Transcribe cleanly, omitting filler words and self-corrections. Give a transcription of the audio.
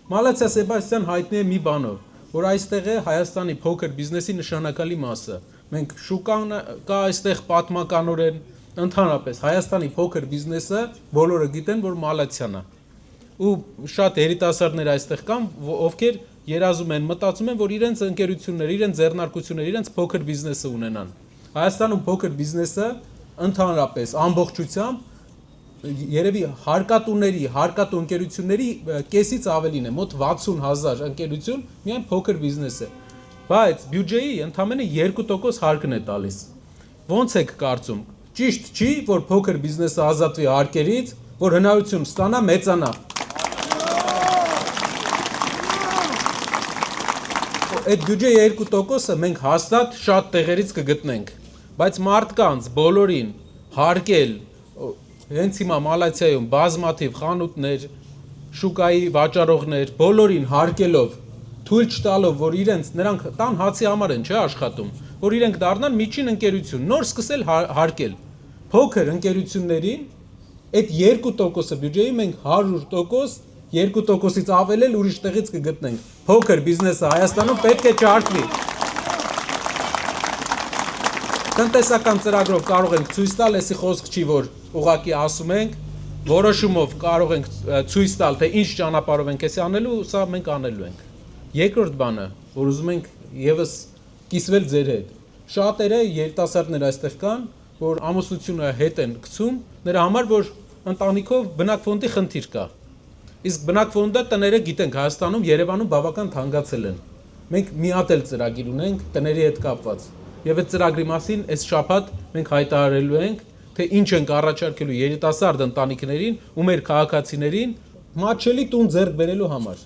Մալացիա Սեբաստիան հայտնի է մի բանով, որ այստեղ է Հայաստանի փոքր բիզնեսի նշանակալի մասը։ Մենք շուկան կա այստեղ պատմականորեն, ընդհանրապես Հայաստանի փոքր բիզնեսը բոլորը գիտեն, որ Մալացիան է։ Ու շատ երիտասարդներ այստեղ կան, ովքեր երազում են, մտածում են, որ իրենց ընկերությունները, իրենց ձեռնարկությունները, իրենց փոքր բիզնեսը ունենան։ Հայաստանում փոքր բիզնեսը ընդհանրապես ամբողջությամբ երևի հարկատուների, հարկատու ընկերությունների կեսից ավելին է, մոտ 60,000 ընկերություն միայն փոքր բիզնես է, բայց բյուջեի ընդամենը 2% հարկն է տալիս։ Ոնց եք կարծում, ճիշտ չի, որ փոքր բիզնեսը ազատվի հարկերից, որ հնարավորություն ստանա մեծանա։ Այդ բյուջեի 2%-ը մենք հաստատ շատ տեղերից կգտնենք, բայց մարդկանց բոլորին հարկել հենց հիմա Մալացիայում բազմաթիվ խանութներ, շուկայի վաճառողներ, բոլորին հարկելով, թույլ չտալով, որ նրանք տան հացի համար են, չէ, աշխատում, որ իրենք դառնան միջին ընկերություն, նոր սկսել հարկել։ Փոքր ընկերություններին այդ 2%-ը բյուջեի մենք 100%, 2%-ից ավել էլ ուրիշ տեղից կգտնենք։ Փոքր բիզնեսը Հայաստանում պետք է չարթվի։ Տնտեսական ծրագրով կարող ենք ցույց տալ, էսի խոսք չի, որ ուղղակի ասում ենք, որոշումով կարող ենք ցույց տալ, թե ինչ ճանապարհով ենք էսի անելու, սա մենք անելու ենք։ Երկրորդ բանը, որ ուզում ենք եւս կիսվել ձեր հետ։ Շատերը երիտասարդներ այստեղ կան, որ ամուսնությունը հետ են գցում, նրա համար, որ ընտանիքով բնակֆոնդի խնդիր կա։ Իսկ բնակֆոնդը տները գիտենք Հայաստանում, Երևանում բավական թանկացել են։ Մենք մի հատ էլ ծրագիր ունենք տների հետ կապված։ Եվ այդ ծրագրի մասին այս շաբաթ մենք հայտարարելու ենք, թե ինչ ենք առաջարկելու երիտասարդ ընտանիքներին ու մեր քաղաքացիներին մատչելի տուն ձեռք բերելու համար։